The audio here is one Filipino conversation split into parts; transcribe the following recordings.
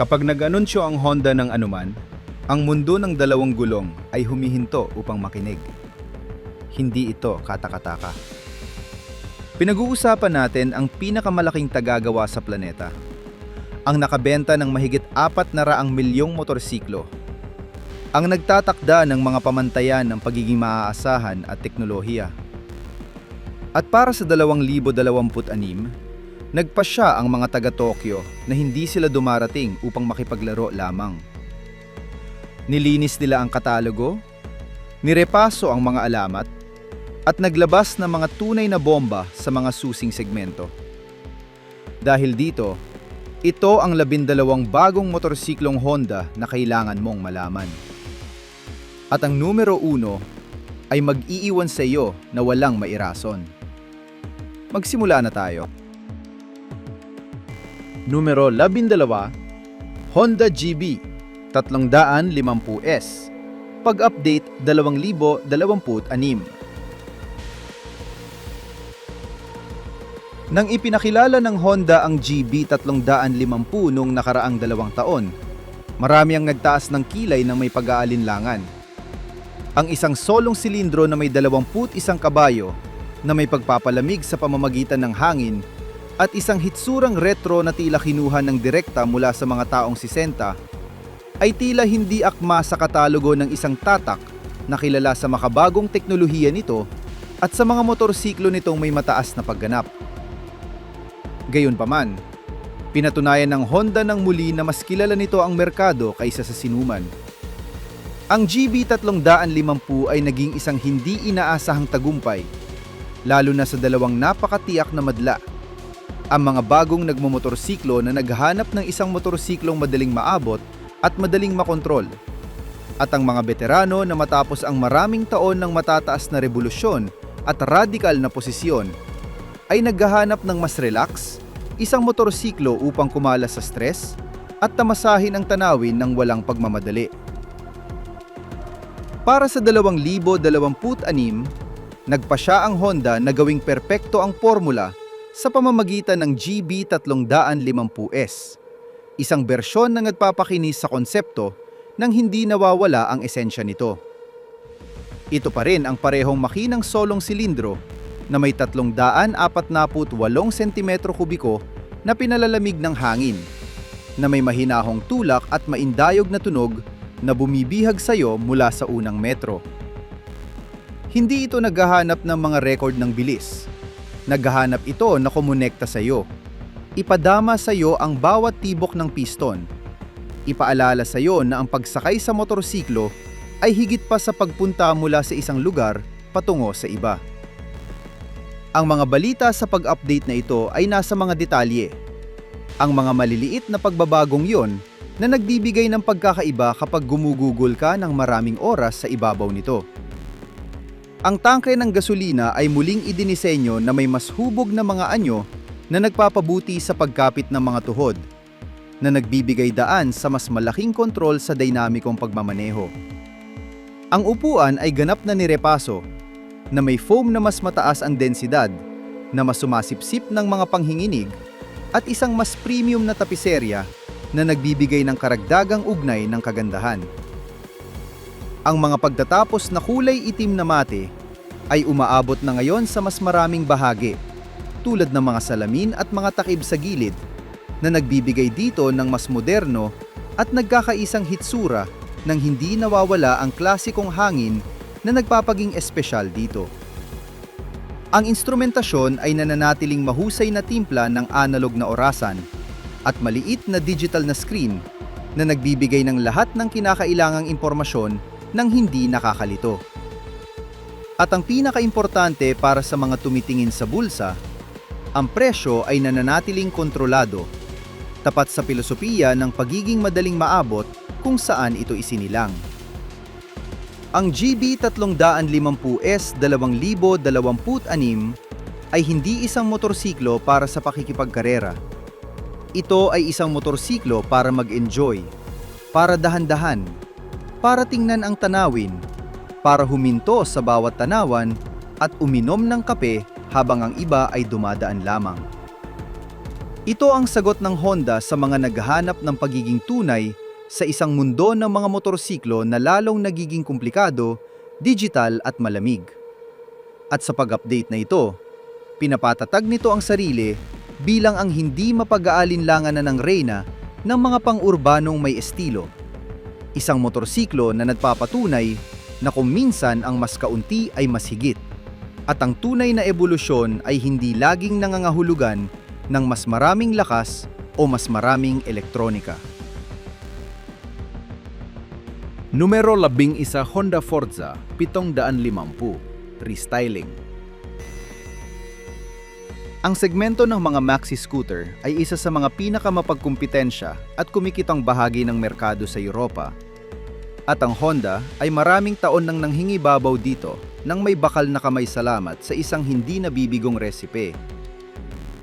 Kapag nag-anunsyo ang Honda ng anuman, ang mundo ng dalawang gulong ay humihinto upang makinig. Hindi ito katakataka. Pinag-uusapan natin ang pinakamalaking tagagawa sa planeta. Ang nakabenta ng mahigit 400 milyong motorsiklo. Ang nagtatakda ng mga pamantayan ng pagiging maaasahan at teknolohiya. At para sa 2026, nagpasya ang mga taga-Tokyo na hindi sila dumarating upang makipaglaro lamang. Nilinis nila ang katalogo, nirepaso ang mga alamat, at naglabas ng mga tunay na bomba sa mga susing segmento. Dahil dito, ito ang 12 bagong motorsiklong Honda na kailangan mong malaman. At ang numero 1 ay mag-iiwan sa iyo na walang mairason. Magsimula na tayo. Numero 12, Honda GB 350S, pag-update 2026. Nang ipinakilala ng Honda ang GB 350 noong nakaraang 2 taon, marami ang nagtaas ng kilay ng may pag-aalinlangan. Ang isang solong silindro na may 21 kabayo na may pagpapalamig sa pamamagitan ng hangin at isang hitsurang retro na tila kinuha ng direkta mula sa mga taong 60 ay tila hindi akma sa katalogo ng isang tatak na kilala sa makabagong teknolohiya nito at sa mga motorsiklo nitong may mataas na pagganap. Gayunpaman, pinatunayan ng Honda ng muli na mas kilala nito ang merkado kaysa sa sinuman. Ang GB 350 ay naging isang hindi inaasahang tagumpay, lalo na sa dalawang napakatiyak na madla. Ang mga bagong nagmumotorsiklo na naghahanap ng isang motorsiklong madaling maabot at madaling makontrol. At ang mga veterano na matapos ang maraming taon ng matataas na revolusyon at radikal na posisyon, ay naghahanap ng mas relax, isang motorsiklo upang kumala sa stress at tamasahin ang tanawin ng walang pagmamadali. Para sa 2026, nagpasya ang Honda na gawing perpekto ang formula sa pamamagitan ng GB 350S, isang bersyon na nagpapakinis sa konsepto nang hindi nawawala ang esensya nito. Ito pa rin ang parehong makinang solong silindro na may 348 cm3 na pinalalamig ng hangin, na may mahinahong tulak at maindayog na tunog na bumibihag sa iyo mula sa unang metro. Hindi ito naghahanap ng mga record ng bilis. Naghahanap ito na kumonekta sa iyo. Ipadama sa iyo ang bawat tibok ng piston. Ipaalala sa iyo na ang pagsakay sa motorsiklo ay higit pa sa pagpunta mula sa isang lugar patungo sa iba. Ang mga balita sa pag-update na ito ay nasa mga detalye. Ang mga maliliit na pagbabagong yon na nagbibigay ng pagkakaiba kapag gumugugol ka ng maraming oras sa ibabaw nito. Ang tangke ng gasolina ay muling idinisenyo na may mas hubog na mga anyo na nagpapabuti sa pagkapit ng mga tuhod, na nagbibigay daan sa mas malaking kontrol sa dinamikong pagmamaneho. Ang upuan ay ganap na nirepaso, na may foam na mas mataas ang densidad, na mas sumasipsip ng mga panghinginig, at isang mas premium na tapiserya na nagbibigay ng karagdagang ugnay ng kagandahan. Ang mga pagtatapos na kulay itim na mate ay umaabot na ngayon sa mas maraming bahagi, tulad ng mga salamin at mga takib sa gilid, na nagbibigay dito ng mas moderno at nagkakaisang hitsura nang hindi nawawala ang klasikong hangin na nagpapaging espesyal dito. Ang instrumentasyon ay nananatiling mahusay na timpla ng analog na orasan at maliit na digital na screen na nagbibigay ng lahat ng kinakailangang impormasyon nang hindi nakakalito. At ang pinakaimportante para sa mga tumitingin sa bulsa, ang presyo ay nananatiling kontrolado, tapat sa pilosopiya ng pagiging madaling maabot kung saan ito isinilang. Ang GB 350S 2026 ay hindi isang motorsiklo para sa pakikipagkarera. Ito ay isang motorsiklo para mag-enjoy, para dahan-dahan, para tingnan ang tanawin, para huminto sa bawat tanawan at uminom ng kape habang ang iba ay dumadaan lamang. Ito ang sagot ng Honda sa mga naghahanap ng pagiging tunay sa isang mundo ng mga motorsiklo na lalong nagiging komplikado, digital at malamig. At sa pag-update na ito, pinapatatag nito ang sarili bilang ang hindi mapag-aalinlangan na ng reyna ng mga pang-urbanong may estilo. Isang motorsiklo na nagpapatunay na kung minsan ang mas kaunti ay mas higit. At ang tunay na ebolusyon ay hindi laging nangangahulugan ng mas maraming lakas o mas maraming elektronika. Numero 11 Honda Forza 750 Restyling. Ang segmento ng mga maxi scooter ay isa sa mga pinakamapagkumpitensya at kumikitang bahagi ng merkado sa Europa. At ang Honda ay maraming taon nang nanghingibabaw dito nang may bakal na kamay salamat sa isang hindi nabibigong resipe.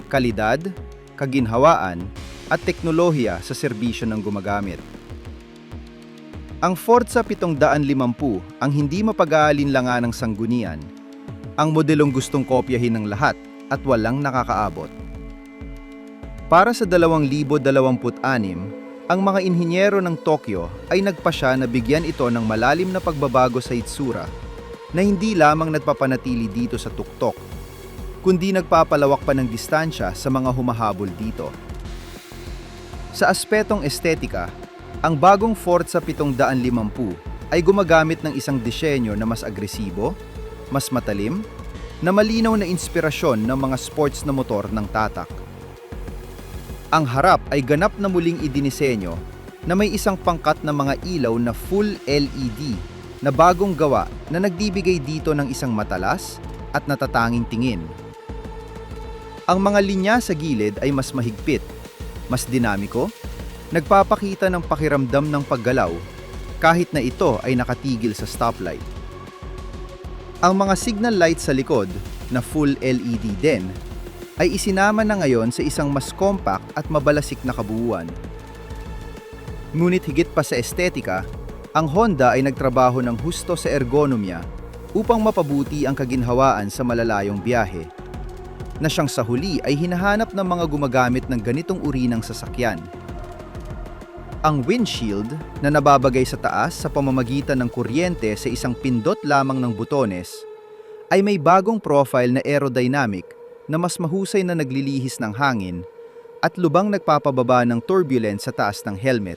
Kalidad, kaginhawaan, at teknolohiya sa serbisyo ng gumagamit. Ang Forza 750 ang hindi mapag-aalinlangan ng sanggunian, ang modelong gustong kopyahin ng lahat at walang nakakaabot. Para sa 2026, ang mga inhinyero ng Tokyo ay nagpasya na bigyan ito ng malalim na pagbabago sa itsura na hindi lamang nagpapanatili dito sa tuktok, kundi nagpapalawak pa ng distansya sa mga humahabol dito. Sa aspetong estetika, ang bagong Forza 750 ay gumagamit ng isang disenyo na mas agresibo, mas matalim, na malinaw na inspirasyon ng mga sports na motor ng tatak. Ang harap ay ganap na muling idinisenyo na may isang pangkat na mga ilaw na full LED na bagong gawa na nagbibigay dito ng isang matalas at natatanging tingin. Ang mga linya sa gilid ay mas mahigpit, mas dinamiko, nagpapakita ng pakiramdam ng paggalaw kahit na ito ay nakatigil sa stoplight. Ang mga signal lights sa likod na full LED din ay isinama na ngayon sa isang mas compact at mabalasik na kabuuan. Ngunit higit pa sa estetika, ang Honda ay nagtrabaho ng husto sa ergonomya upang mapabuti ang kaginhawaan sa malalayong biyahe, na siyang sa huli ay hinahanap ng mga gumagamit ng ganitong uri ng sasakyan. Ang windshield na nababagay sa taas sa pamamagitan ng kuryente sa isang pindot lamang ng butones ay may bagong profile na aerodynamic na mas mahusay na naglilihis ng hangin at lubang nagpapababa ng turbulence sa taas ng helmet.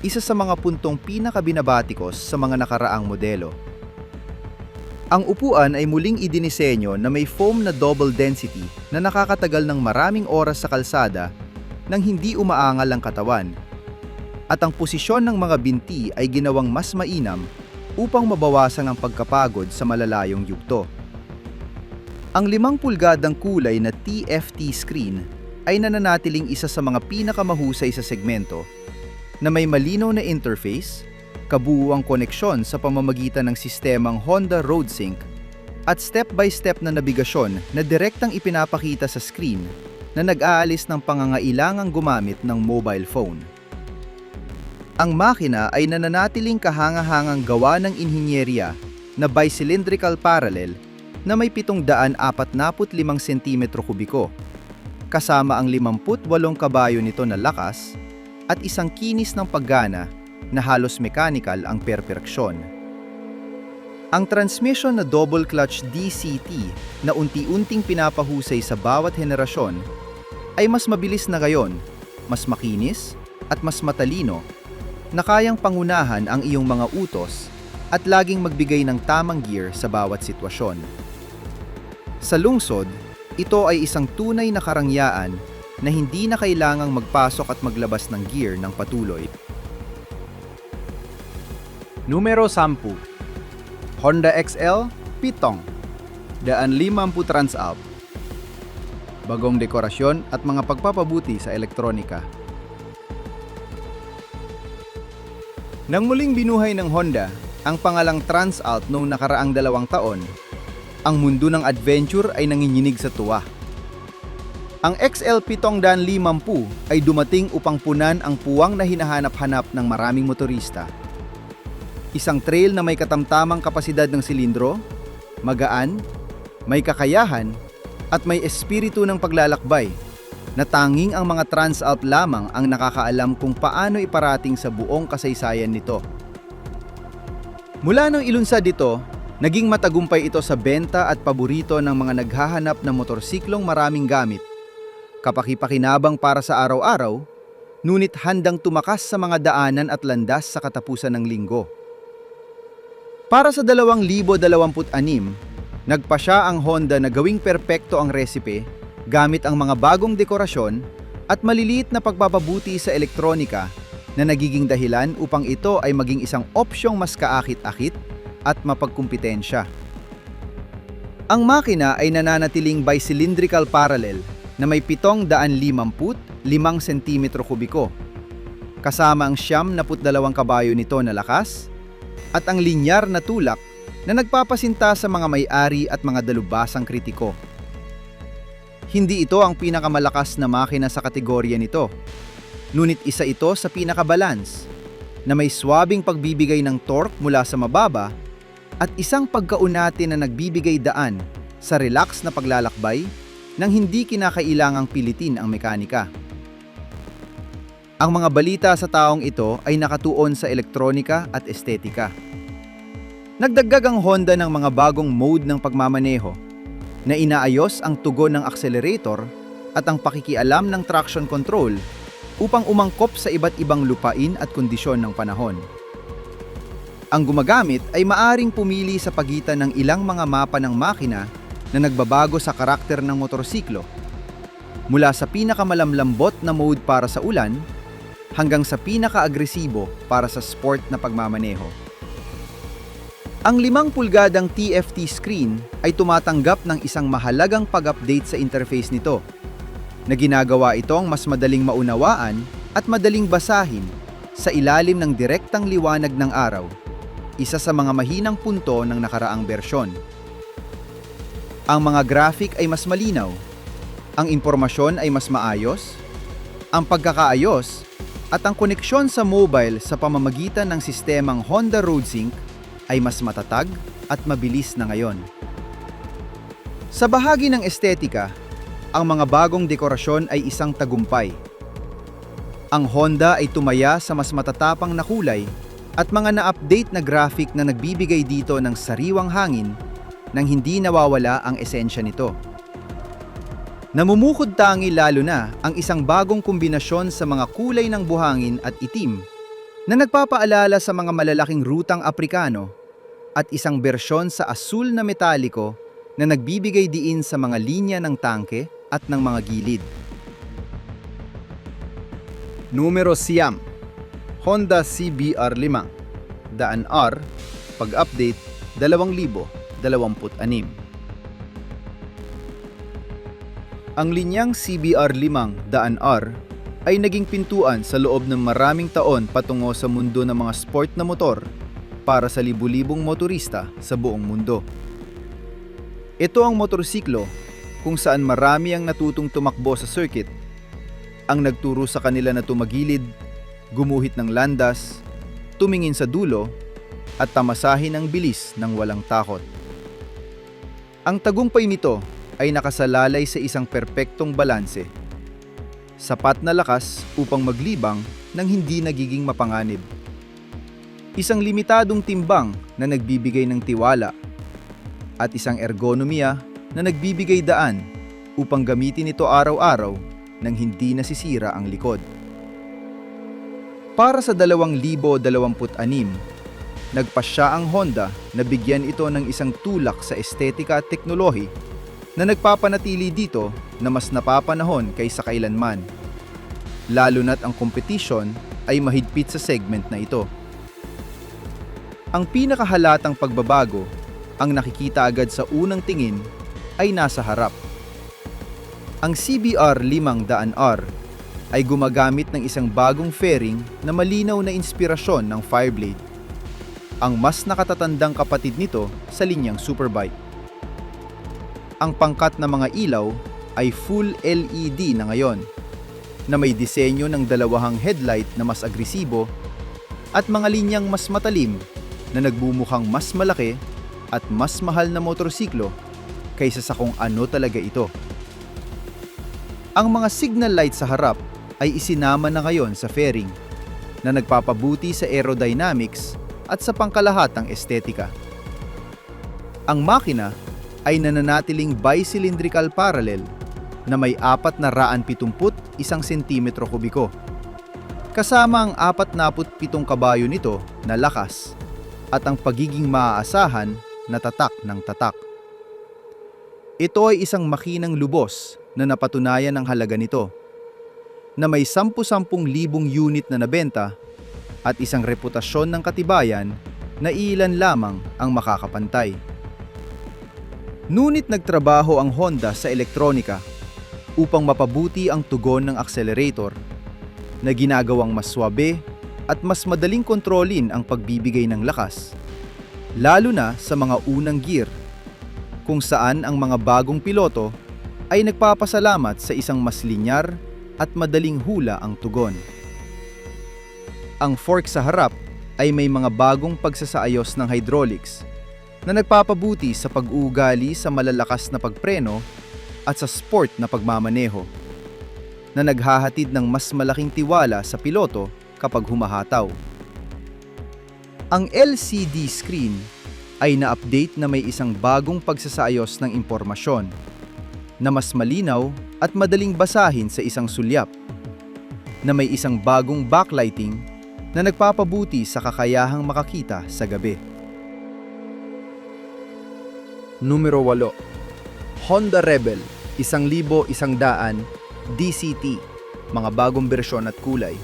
Isa sa mga puntong pinakabinabatikos sa mga nakaraang modelo. Ang upuan ay muling idinisenyo na may foam na double density na nakakatagal ng maraming oras sa kalsada nang hindi umaangal ang katawan. At ang posisyon ng mga binti ay ginawang mas mainam upang mabawasan ang pagkapagod sa malalayong yugto. Ang 5 pulgadang kulay na TFT screen ay nananatiling isa sa mga pinakamahusay sa segmento na may malinaw na interface, kabuuang koneksyon sa pamamagitan ng sistemang Honda RoadSync at step-by-step na nabigasyon na direktang ipinapakita sa screen na nag-aalis ng pangangailangang gumamit ng mobile phone. Ang makina ay nananatiling kahanga-hangang gawa ng inhinyeriya na bicylindrical parallel na may 745 cm3, kasama ang 58 kabayo nito na lakas at isang kinis ng paggana na halos mechanical ang perpeksyon. Ang transmission na double clutch DCT na unti-unting pinapahusay sa bawat henerasyon ay mas mabilis na ngayon, mas makinis at mas matalino na kayang pangunahan ang iyong mga utos at laging magbigay ng tamang gear sa bawat sitwasyon. Sa lungsod, ito ay isang tunay na karangyaan na hindi na kailangang magpasok at maglabas ng gear ng patuloy. Numero 10 Honda XL Pitong 150 Transalp. Bagong dekorasyon at mga pagpapabuti sa elektronika. Nang muling binuhay ng Honda ang pangalang Transalp noong nakaraang 2 taon, ang mundo ng adventure ay nanginginig sa tuwa. Ang XL 750 ay dumating upang punan ang puwang na hinahanap-hanap ng maraming motorista. Isang trail na may katamtamang kapasidad ng silindro, magaan, may kakayahan, at may espiritu ng paglalakbay na tanging ang mga Transalp lamang ang nakakaalam kung paano iparating sa buong kasaysayan nito. Mula nang ilunsad ito, naging matagumpay ito sa benta at paborito ng mga naghahanap ng motorsiklong maraming gamit. Kapaki-pakinabang para sa araw-araw, ngunit handang tumakas sa mga daanan at landas sa katapusan ng linggo. Para sa 2026, nagpasya ang Honda na gawing perpekto ang resipe gamit ang mga bagong dekorasyon at maliliit na pagpapabuti sa elektronika na nagiging dahilan upang ito ay maging isang opsyong mas kaakit-akit at mapagkumpitensya. Ang makina ay nananatiling bicylindrical parallel na may 755 cm kubiko, kasama ang 72 kabayo nito na lakas at ang linyar na tulak na nagpapasinta sa mga may-ari at mga dalubhasang kritiko. Hindi ito ang pinakamalakas na makina sa kategorya nito, ngunit isa ito sa pinakabalance na may swabing pagbibigay ng torque mula sa mababa at isang pagkaunati na nagbibigay daan sa relax na paglalakbay nang hindi kinakailangang pilitin ang mekanika. Ang mga balita sa taong ito ay nakatuon sa elektronika at estetika. Nagdagdag ang Honda ng mga bagong mode ng pagmamaneho na inaayos ang tugon ng accelerator at ang pakikialam ng traction control upang umangkop sa iba't ibang lupain at kondisyon ng panahon. Ang gumagamit ay maaring pumili sa pagitan ng ilang mga mapa ng makina na nagbabago sa karakter ng motorsiklo, mula sa pinakamalamlambot na mode para sa ulan hanggang sa pinaka-agresibo para sa sport na pagmamaneho. Ang 5 pulgadang TFT screen ay tumatanggap ng isang mahalagang pag-update sa interface nito, na ginagawa itong mas madaling maunawaan at madaling basahin sa ilalim ng direktang liwanag ng araw, isa sa mga mahinang punto ng nakaraang bersyon. Ang mga graphic ay mas malinaw, ang impormasyon ay mas maayos, ang pagkakaayos at ang koneksyon sa mobile sa pamamagitan ng sistemang Honda RoadSync ay mas matatag at mabilis na ngayon. Sa bahagi ng estetika, ang mga bagong dekorasyon ay isang tagumpay. Ang Honda ay tumaya sa mas matatapang na kulay at mga na-update na graphic na nagbibigay dito ng sariwang hangin nang hindi nawawala ang esensya nito. Namumukod tangi lalo na ang isang bagong kombinasyon sa mga kulay ng buhangin at itim na nagpapaalala sa mga malalaking rutang Aprikano at isang bersyon sa asul na metaliko na nagbibigay diin sa mga linya ng tangke at ng mga gilid. Numero 9. Honda CBR5 Daan R, pag-update 2026. Ang linyang CBR5 Daan R ay naging pintuan sa loob ng maraming taon patungo sa mundo ng mga sport na motor para sa libu-libong motorista sa buong mundo. Ito ang motorsiklo kung saan marami ang natutong tumakbo sa circuit, ang nagturo sa kanila na tumagilid, gumuhit ng landas, tumingin sa dulo, at tamasahin ang bilis ng walang takot. Ang tagumpay nito ay nakasalalay sa isang perpektong balanse. Sapat na lakas upang maglibang nang hindi nagiging mapanganib. Isang limitadong timbang na nagbibigay ng tiwala at isang ergonomiya na nagbibigay daan upang gamitin ito araw-araw nang hindi nasisira ang likod. Para sa 2026, nagpasya ang Honda na bigyan ito ng isang tulak sa estetika at teknolohi na nagpapanatili dito na mas napapanahon kaysa kailanman, lalo na't ang kompetisyon ay mahigpit sa segment na ito. Ang pinakahalatang pagbabago, ang nakikita agad sa unang tingin, ay nasa harap. Ang CBR500R ay gumagamit ng isang bagong fairing na malinaw na inspirasyon ng Fireblade, ang mas nakatatandang kapatid nito sa linyang Superbike. Ang pangkat na mga ilaw ay full LED na ngayon, na may disenyo ng dalawahang headlight na mas agresibo at mga linyang mas matalim na nagbumukhang mas malaki at mas mahal na motorsiklo kaysa sa kung ano talaga ito. Ang mga signal light sa harap ay isinama na ngayon sa fairing na nagpapabuti sa aerodynamics at sa pangkalahatang estetika. Ang makina ay nananatiling bicylindrical parallel na may 471 sentimetro kubiko. Kasama ang 47 kabayo nito na lakas at ang pagiging maaasahan na tatak ng tatak. Ito ay isang makinang lubos na napatunayan ang halaga nito, na may 10,000 unit na nabenta at isang reputasyon ng katibayan na ilan lamang ang makakapantay. Ngunit nagtrabaho ang Honda sa elektronika upang mapabuti ang tugon ng accelerator na ginagawang mas swabe at mas madaling kontrolin ang pagbibigay ng lakas, lalo na sa mga unang gear, kung saan ang mga bagong piloto ay nagpapasalamat sa isang mas linyar at madaling hula ang tugon. Ang fork sa harap ay may mga bagong pagsasaayos ng hydraulics na nagpapabuti sa pag-uugali sa malalakas na pagpreno at sa sport na pagmamaneho, na naghahatid ng mas malaking tiwala sa piloto kapag humahataw. Ang LCD screen ay na-update na may isang bagong pagsasaayos ng impormasyon na mas malinaw at madaling basahin sa isang sulyap, na may isang bagong backlighting na nagpapabuti sa kakayahang makakita sa gabi. Numero 8. Honda Rebel 1100 DCT, mga bagong bersyon at kulay.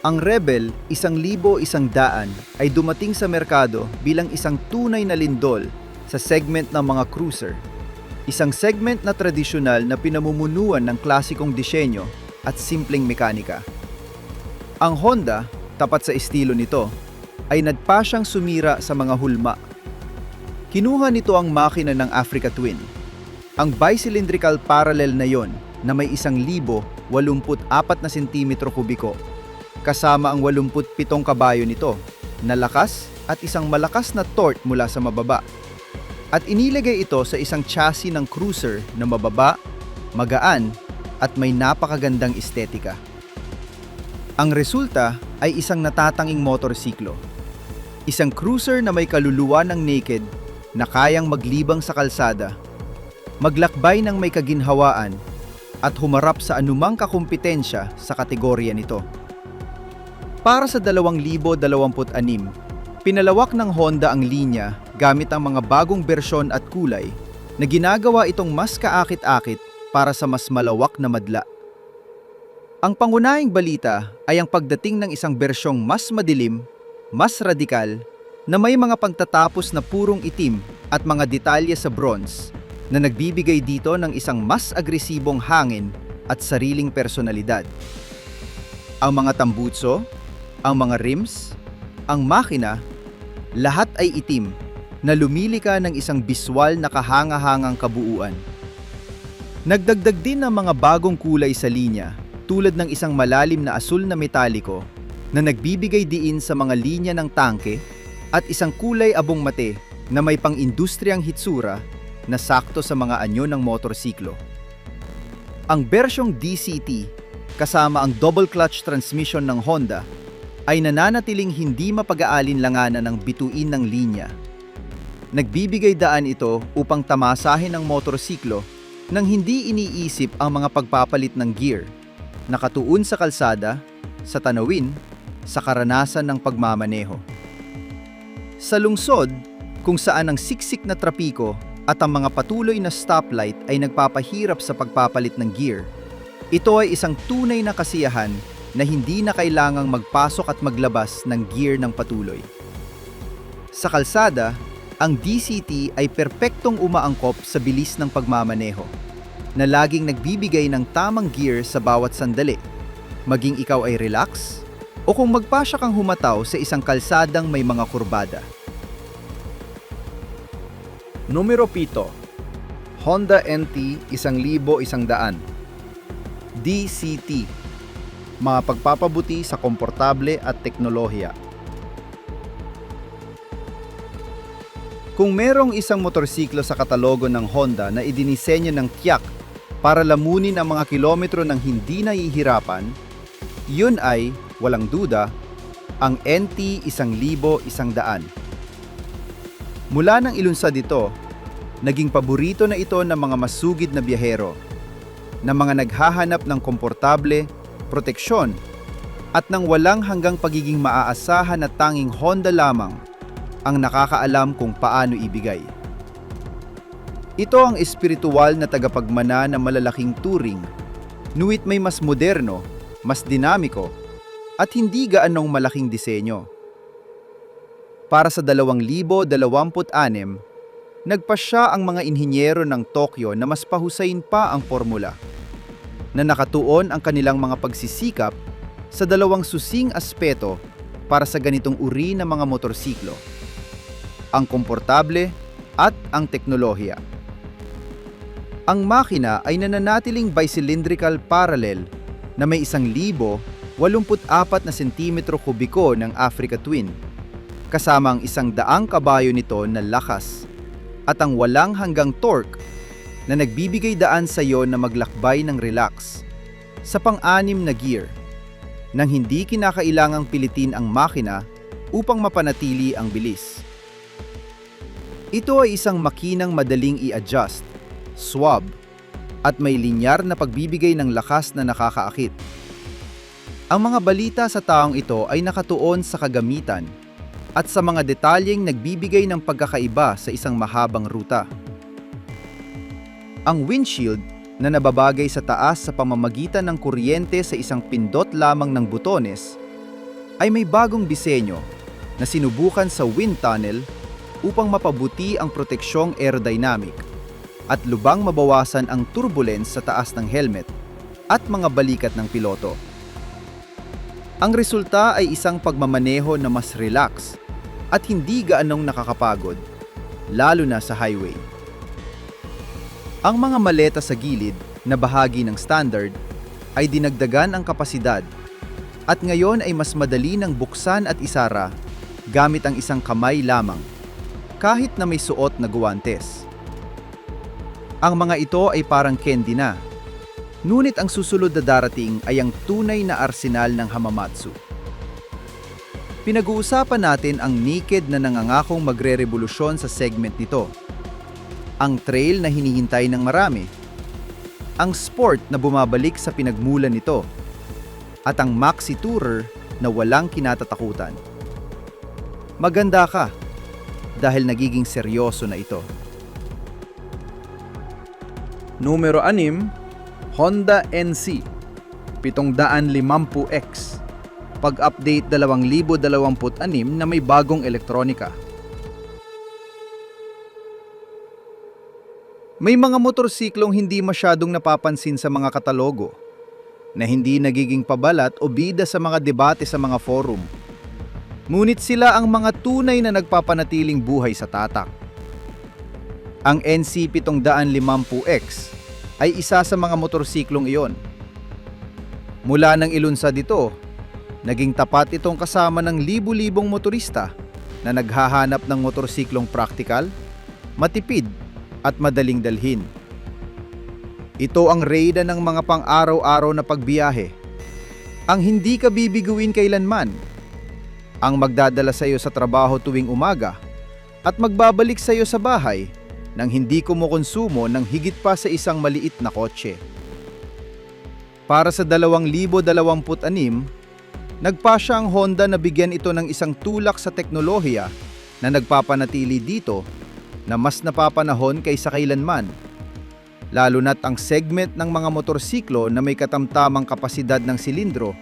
Ang Rebel 1100 ay dumating sa merkado bilang isang tunay na lindol sa segment ng mga cruiser. Isang segment na tradisyonal na pinamumunuan ng klasikong disenyo at simpleng mekanika. Ang Honda, tapat sa estilo nito, ay nagpa siyang sumira sa mga hulma. Kinuha nito ang makina ng Africa Twin, ang bicylindrical parallel na yon na may 1,084 na sentimetro kubiko, kasama ang 87 kabayo nito, na lakas at isang malakas na torque mula sa mababa. At inilagay ito sa isang chassis ng cruiser na mababa, magaan, at may napakagandang estetika. Ang resulta ay isang natatanging motorsiklo. Isang cruiser na may kaluluwa ng naked na kayang maglibang sa kalsada, maglakbay ng may kaginhawaan, at humarap sa anumang kakumpetensya sa kategorya nito. Para sa 2026, pinalawak ng Honda ang linya gamit ang mga bagong bersyon at kulay na ginagawa itong mas kaakit-akit para sa mas malawak na madla. Ang pangunahing balita ay ang pagdating ng isang bersyong mas madilim, mas radikal, na may mga pagtatapos na purong itim at mga detalye sa bronze na nagbibigay dito ng isang mas agresibong hangin at sariling personalidad. Ang mga tambutso, ang mga rims, ang makina, lahat ay itim na lumilika ng isang biswal na kahanga-hangang kabuuan. Nagdagdag din ng mga bagong kulay sa linya tulad ng isang malalim na asul na metaliko na nagbibigay diin sa mga linya ng tangke at isang kulay abong mate na may pang-industriyang hitsura na sakto sa mga anyo ng motorsiklo. Ang bersyong DCT kasama ang double clutch transmission ng Honda ay nananatiling hindi mapag-aalinlanganan ng bituin ng linya. Nagbibigay daan ito upang tamasahin ang motorsiklo nang hindi iniisip ang mga pagpapalit ng gear, nakatuon sa kalsada, sa tanawin, sa karanasan ng pagmamaneho. Sa lungsod, kung saan ang siksik na trapiko at ang mga patuloy na stoplight ay nagpapahirap sa pagpapalit ng gear, ito ay isang tunay na kasiyahan na hindi na kailangang magpasok at maglabas ng gear ng patuloy. Sa kalsada, ang DCT ay perpektong umaangkop sa bilis ng pagmamaneho, na laging nagbibigay ng tamang gear sa bawat sandali, maging ikaw ay relax o kung magpasya kang humataw sa isang kalsadang may mga kurbada. Numero 7. Honda NT 1100 DCT, mga pagpapabuti sa komportable at teknolohiya. Kung merong isang motorsiklo sa katalogo ng Honda na idinisenyo ng tiyak para lamunin ang mga kilometro ng hindi nahihirapan, yun ay, walang duda, ang NT 1100. Mula nang ilunsad ito, naging paborito na ito ng mga masugid na biyahero, na mga naghahanap ng komportable, proteksyon, at ng walang hanggang pagiging maaasahan na tanging Honda lamang ang nakakaalam kung paano ibigay. Ito ang espiritual na tagapagmana ng malalaking touring, nuwit may mas moderno, mas dinamiko, at hindi gaanong malaking disenyo. Para sa 2026, nagpasya ang mga inhinyero ng Tokyo na mas pahusayin pa ang formula, na nakatuon ang kanilang mga pagsisikap sa dalawang susing aspeto para sa ganitong uri ng mga motorsiklo: ang komportable at ang teknolohiya. Ang makina ay nananatiling bicylindrical parallel na may 1,084 na sentimetro kubiko ng Africa Twin, kasama ang 100 kabayo nito na lakas at ang walang hanggang torque na nagbibigay daan sa iyo na maglakbay ng relax sa pang-anim na gear, nang hindi kinakailangang pilitin ang makina upang mapanatili ang bilis. Ito ay isang makinang madaling i-adjust, swab, at may linyar na pagbibigay ng lakas na nakakaakit. Ang mga balita sa taong ito ay nakatuon sa kagamitan at sa mga detalyeng nagbibigay ng pagkakaiba sa isang mahabang ruta. Ang windshield na nababagay sa taas sa pamamagitan ng kuryente sa isang pindot lamang ng butones ay may bagong disenyo na sinubukan sa wind tunnel upang mapabuti ang proteksyong aerodynamic at lubang mabawasan ang turbulence sa taas ng helmet at mga balikat ng piloto. Ang resulta ay isang pagmamaneho na mas relax at hindi gaanong nakakapagod, lalo na sa highway. Ang mga maleta sa gilid na bahagi ng standard ay dinagdagan ang kapasidad at ngayon ay mas madali ng buksan at isara gamit ang isang kamay lamang, kahit na may suot na guwantes. Ang mga ito ay parang candy na, ngunit ang susunod na darating ay ang tunay na arsenal ng Hamamatsu. Pinag-uusapan natin ang naked na nangangakong magre-revolusyon sa segment nito, ang trail na hinihintay ng marami, ang sport na bumabalik sa pinagmulan nito, at ang maxi tourer na walang kinatatakutan. Maganda ka dahil nagiging seryoso na ito. Numero 6, Honda NC 750X. Pag-update 2026 na may bagong elektronika. May mga motorsiklong hindi masyadong napapansin sa mga katalogo, na hindi nagiging pabalat o bida sa mga debate sa mga forum. Ngunit sila ang mga tunay na nagpapanatiling buhay sa tatak. Ang NC 750X ay isa sa mga motorsiklong iyon. Mula nang ilunsad ito, naging tapat itong kasama ng libu-libong motorista na naghahanap ng motorsiklong praktikal, matipid, at madaling dalhin. Ito ang reyna ng mga pang-araw-araw na pagbiyahe. Ang hindi ka bibiguin kailanman. Ang magdadala sa iyo sa trabaho tuwing umaga at magbabalik sa iyo sa bahay nang hindi kumukonsumo ng higit pa sa isang maliit na kotse. Para sa 2026, nagpasya ang Honda na bigyan ito ng isang tulak sa teknolohiya na nagpapanatili dito na mas napapanahon kaysa kailanman, lalo na't ang segment ng mga motorsiklo na may katamtamang kapasidad ng silindro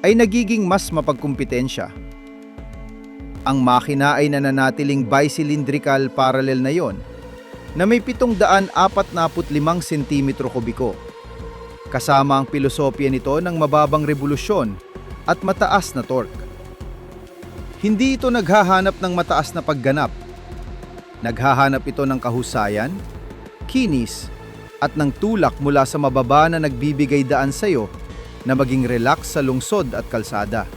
ay nagiging mas mapagkumpitensya. Ang makina ay nananatiling bicylindrical parallel na yon, na may 745 cm kubiko. Kasama ang pilosopya nito ng mababang revolusyon at mataas na torque. Hindi ito naghahanap ng mataas na pagganap. Naghahanap ito ng kahusayan, kinis, at ng tulak mula sa mababa na nagbibigay daan sa iyo na maging relax sa lungsod at kalsada.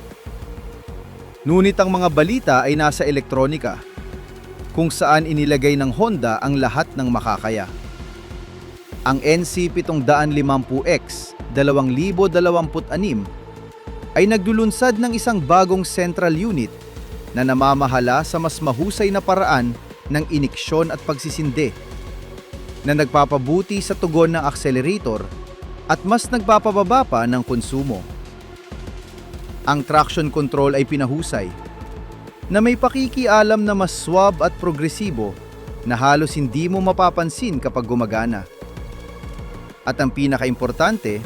Ngunit ang mga balita ay nasa elektronika, kung saan inilagay ng Honda ang lahat ng makakaya. Ang NC750X 2026 ay naglulunsad ng isang bagong central unit na namamahala sa mas mahusay na paraan ng iniksyon at pagsisindi, na nagpapabuti sa tugon ng accelerator at mas nagpapababa pa ng konsumo. Ang traction control ay pinahusay, na may pakikialam na mas swab at progresibo na halos hindi mo mapapansin kapag gumagana. At ang pinakaimportante,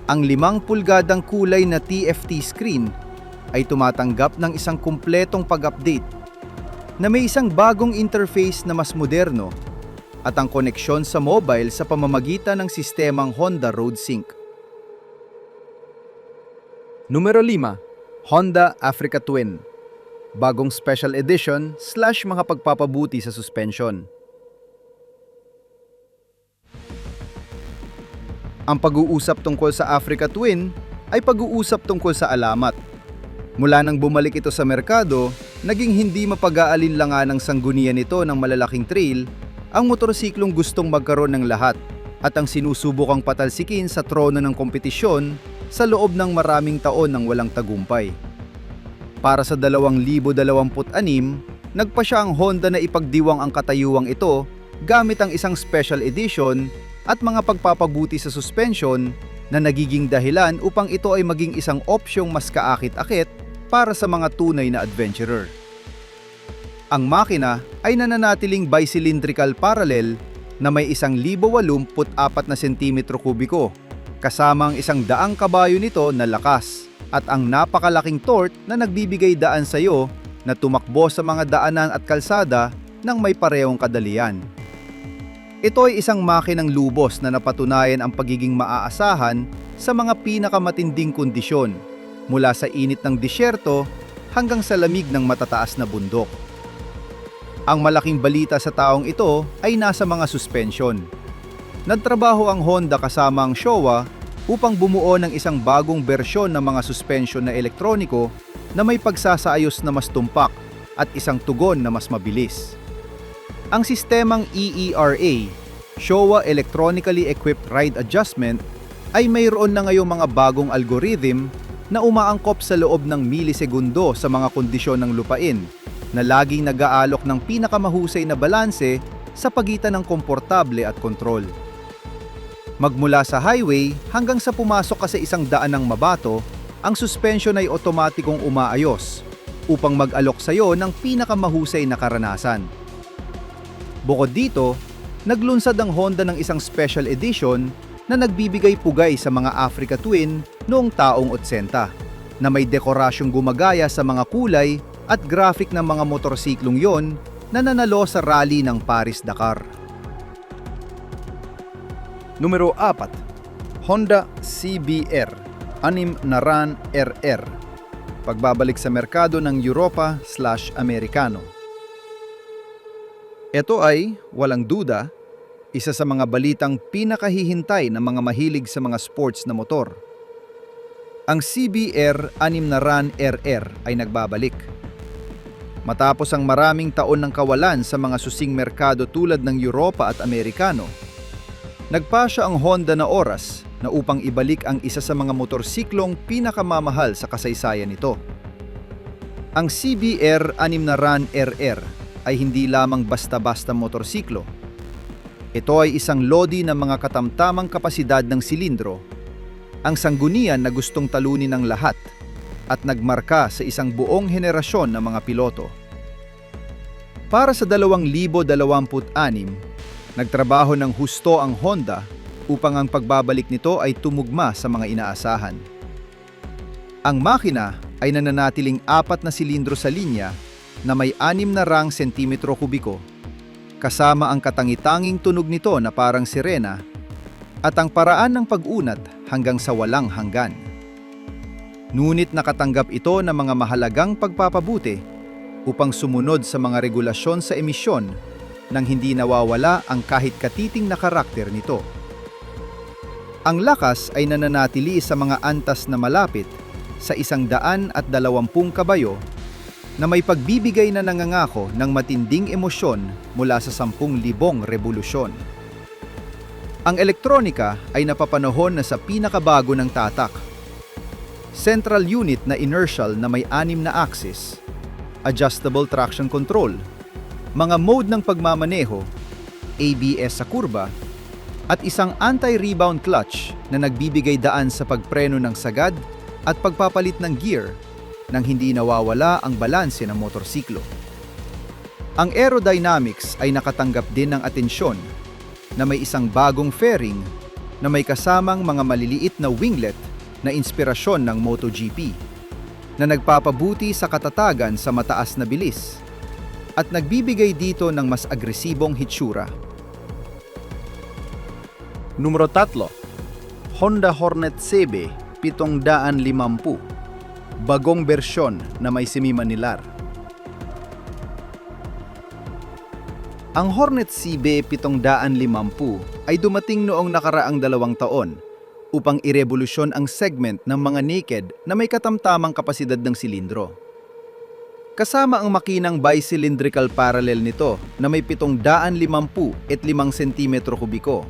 ang 5 pulgadang kulay na TFT screen ay tumatanggap ng isang kumpletong pag-update na may isang bagong interface na mas moderno at ang koneksyon sa mobile sa pamamagitan ng sistemang Honda RoadSync. Numero 5, Honda Africa Twin. Bagong special edition / mga pagpapabuti sa suspension. Ang pag-uusap tungkol sa Africa Twin ay pag-uusap tungkol sa alamat. Mula nang bumalik ito sa merkado, naging hindi mapag-aalinlangan ng sanggunian nito ng malalaking trail ang motorsiklong gustong magkaroon ng lahat at ang sinusubukang patalsikin sa trono ng kompetisyon sa loob ng maraming taon ng walang tagumpay. Para sa 2026, nagpa siya ang Honda na ipagdiwang ang katayuang ito gamit ang isang special edition at mga pagpapabuti sa suspension na nagiging dahilan upang ito ay maging isang opsyong mas kaakit-akit para sa mga tunay na adventurer. Ang makina ay nananatiling bicylindrical parallel na may 1,084 na sentimetro kubiko, kasama ang 100 kabayo nito na lakas at ang napakalaking torque na nagbibigay daan sa iyo na tumakbo sa mga daanan at kalsada ng may parehong kadalian. Ito ay isang makinang lubos na napatunayan ang pagiging maaasahan sa mga pinakamatinding kondisyon, mula sa init ng disyerto hanggang sa lamig ng matataas na bundok. Ang malaking balita sa taong ito ay nasa mga suspension. Nagtrabaho ang Honda kasama ang Showa upang bumuo ng isang bagong bersyon ng mga suspension na elektroniko na may pagsasaayos na mas tumpak at isang tugon na mas mabilis. Ang sistemang EERA, Showa Electronically Equipped Ride Adjustment, ay mayroon na ngayong mga bagong algorithm na umaangkop sa loob ng milisegundo sa mga kondisyon ng lupain, na laging nag-aalok ng pinakamahusay na balanse sa pagitan ng komportable at kontrol. Magmula sa highway hanggang sa pumasok ka sa isang daan ng mabato, ang suspension ay otomatikong umaayos upang mag-alok sa iyo ng pinakamahusay na karanasan. Bukod dito, naglunsad ang Honda ng isang special edition na nagbibigay pugay sa mga Africa Twin noong taong 80, na may dekorasyong gumagaya sa mga kulay at graphic ng mga motorsiklong yon na nanalo sa rally ng Paris-Dakar. Numero 4, Honda CBR 6 na RAN RR. Pagbabalik sa merkado ng Europa/Amerikano. Ito ay, walang duda, isa sa mga balitang pinakahihintay ng mga mahilig sa mga sports na motor. Ang CBR 6 na RAN RR ay nagbabalik. Matapos ang maraming taon ng kawalan sa mga susing merkado tulad ng Europa at Amerikano, nagpasya ang Honda na oras na upang ibalik ang isa sa mga motorsiklong pinakamamahal sa kasaysayan nito. Ang CBR 6 na RAN RR ay hindi lamang basta-basta motorsiklo. Ito ay isang lodi ng mga katamtamang kapasidad ng silindro, ang sanggunian na gustong talunin ng lahat at nagmarka sa isang buong henerasyon ng mga piloto. Para sa 2026, nagtrabaho ng husto ang Honda upang ang pagbabalik nito ay tumugma sa mga inaasahan. Ang makina ay nananatiling 4 na silindro sa linya na may 6 na rang sentimetro kubiko, kasama ang katangi-tanging tunog nito na parang sirena at ang paraan ng pag-unat hanggang sa walang hanggan. Ngunit nakatanggap ito ng mga mahalagang pagpapabuti upang sumunod sa mga regulasyon sa emisyon nang hindi nawawala ang kahit katiting na karakter nito. Ang lakas ay nananatili sa mga antas na malapit sa 120 kabayo na may pagbibigay na nangangako ng matinding emosyon mula sa 10,000 revolusyon. Ang elektronika ay napapanahon na sa pinakabago ng tatak. Central unit na inertial na may 6 na axis, adjustable traction control, mga mode ng pagmamaneho, ABS sa kurba, at isang anti-rebound clutch na nagbibigay daan sa pagpreno ng sagad at pagpapalit ng gear nang hindi nawawala ang balanse ng motorsiklo. Ang aerodynamics ay nakatanggap din ng atensyon na may isang bagong fairing na may kasamang mga maliliit na winglet na inspirasyon ng MotoGP na nagpapabuti sa katatagan sa mataas na bilis at nagbibigay dito ng mas agresibong hitsura. Numero 3. Honda Hornet CB 750. Bagong bersyon na may semimanilar. Ang Hornet CB 750 ay dumating noong nakaraang 2 taon upang irevolusyon ang segment ng mga naked na may katamtamang kapasidad ng silindro. Kasama ang makinang bi-cylindrical parallel nito na may 750 at 5 cm kubiko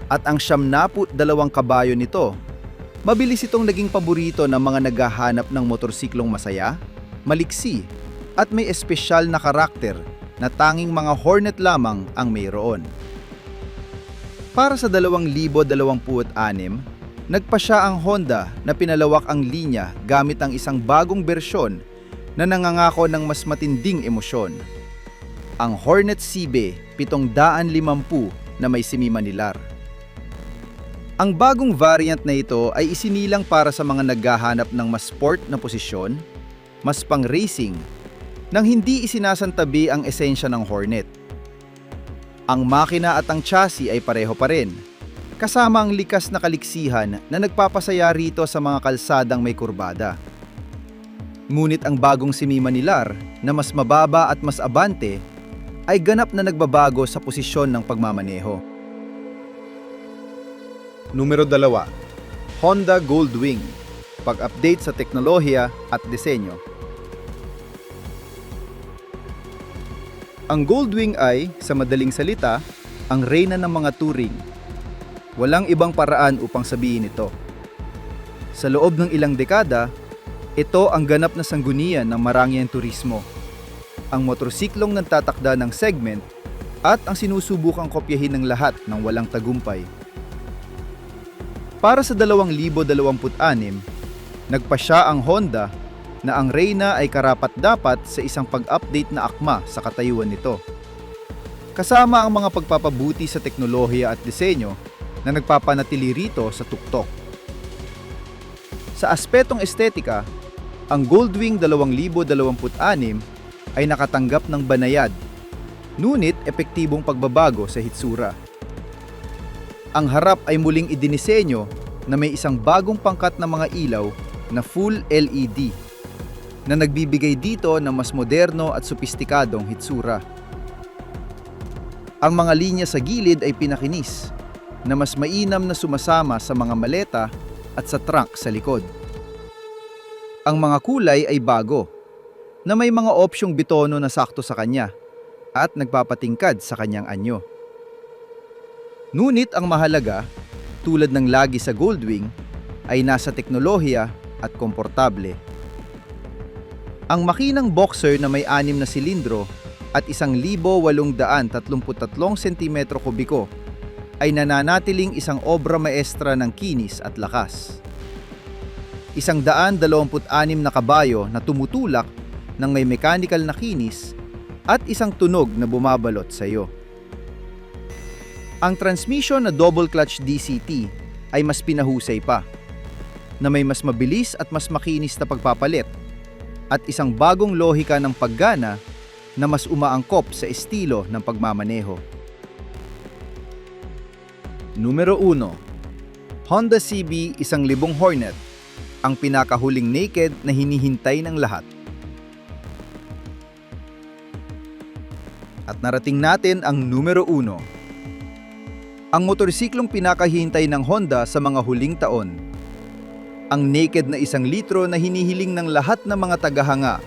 at ang 72 kabayo nito, mabilis itong naging paborito ng mga naghahanap ng motorsiklong masaya, maliksi at may espesyal na karakter na tanging mga Hornet lamang ang mayroon. Para sa 2026, nagpasya ang Honda na pinalawak ang linya gamit ang isang bagong bersyon na nangangako ng mas matinding emosyon. Ang Hornet CB 750 na may semimanilar. Ang bagong variant na ito ay isinilang para sa mga naghahanap ng mas sport na posisyon, mas pang-racing, nang hindi isinasantabi ang esensya ng Hornet. Ang makina at ang chassis ay pareho pa rin, kasama ang likas na kaliksihan na nagpapasaya rito sa mga kalsadang may kurbada. Ngunit ang bagong semimanilar na mas mababa at mas abante ay ganap na nagbabago sa posisyon ng pagmamaneho. Numero 2. Honda Goldwing. Pag-update sa teknolohiya at disenyo. Ang Goldwing ay, sa madaling salita, ang reyna ng mga touring. Walang ibang paraan upang sabihin ito. Sa loob ng ilang dekada, ito ang ganap na sanggunian ng marangyang turismo. Ang motorsiklong nagtatakda ng segment at ang sinusubukang kopyahin ng lahat ng walang tagumpay. Para sa 2026, nagpasya ang Honda na ang reyna ay karapat-dapat sa isang pag-update na akma sa katayuan nito. Kasama ang mga pagpapabuti sa teknolohiya at disenyo na nagpapanatili rito sa tuktok. Sa aspetong estetika, ang Goldwing 2026 ay nakatanggap ng banayad, ngunit epektibong pagbabago sa hitsura. Ang harap ay muling idinisenyo na may isang bagong pangkat na mga ilaw na full LED na nagbibigay dito ng mas moderno at sopistikadong hitsura. Ang mga linya sa gilid ay pinakinis na mas mainam na sumasama sa mga maleta at sa trunk sa likod. Ang mga kulay ay bago na may mga opsyong bitono na sakto sa kanya at nagpapatingkad sa kanyang anyo. Ngunit ang mahalaga, tulad ng lagi sa Goldwing, ay nasa teknolohiya at komportable. Ang makinang boxer na may 6 na silindro at 1,833 cm kubiko ay nananatiling isang obra maestra ng kinis at lakas. 126 na kabayo na tumutulak ng may mechanical na kinis at isang tunog na bumabalot sa iyo. Ang transmission na double clutch DCT ay mas pinahusay pa, na may mas mabilis at mas makinis na pagpapalit at isang bagong lohika ng paggana na mas umaangkop sa estilo ng pagmamaneho. Numero 1. Honda CB 1000 Hornet, ang pinakahuling naked na hinihintay ng lahat. At narating natin ang numero 1. Ang motorsiklong pinakahihintay ng Honda sa mga huling taon. Ang naked na 1 litro na hinihiling ng lahat ng mga tagahanga,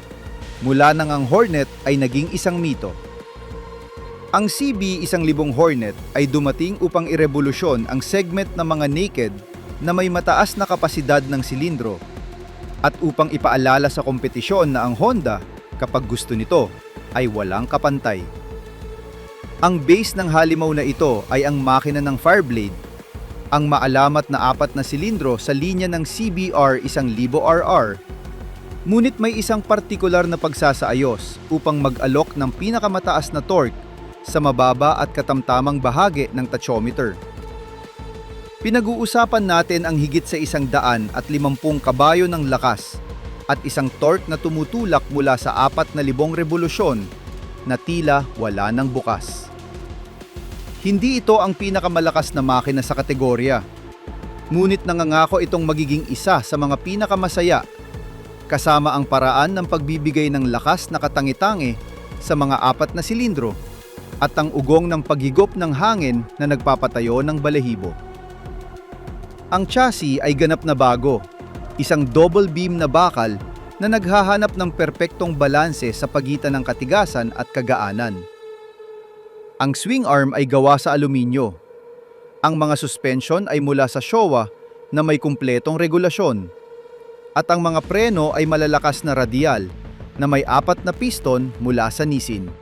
mula nang ang Hornet ay naging isang mito. Ang CB-1000 Hornet ay dumating upang irevolusyon ang segment ng mga naked na may mataas na kapasidad ng silindro at upang ipaalala sa kompetisyon na ang Honda, kapag gusto nito, ay walang kapantay. Ang base ng halimaw na ito ay ang makina ng Fireblade, ang maalamat na 4 na silindro sa linya ng CBR 1000RR. Ngunit may isang partikular na pagsasaayos upang mag-alok ng pinakamataas na torque sa mababa at katamtamang bahagi ng tachometer. Pinag-uusapan natin ang higit sa 150 kabayo ng lakas at isang torque na tumutulak mula sa 4,000 revolusyon na tila wala ng bukas. Hindi ito ang pinakamalakas na makina sa kategorya, ngunit nangangako itong magiging isa sa mga pinakamasaya, kasama ang paraan ng pagbibigay ng lakas na katangi-tangi sa mga 4 na silindro at ang ugong ng paghigop ng hangin na nagpapatayo ng balahibo. Ang chassis ay ganap na bago, isang double beam na bakal na naghahanap ng perpektong balanse sa pagitan ng katigasan at kagaanan. Ang swing arm ay gawa sa aluminyo. Ang mga suspension ay mula sa Showa na may kumpletong regulasyon. At ang mga preno ay malalakas na radial na may 4 na piston mula sa Nissin.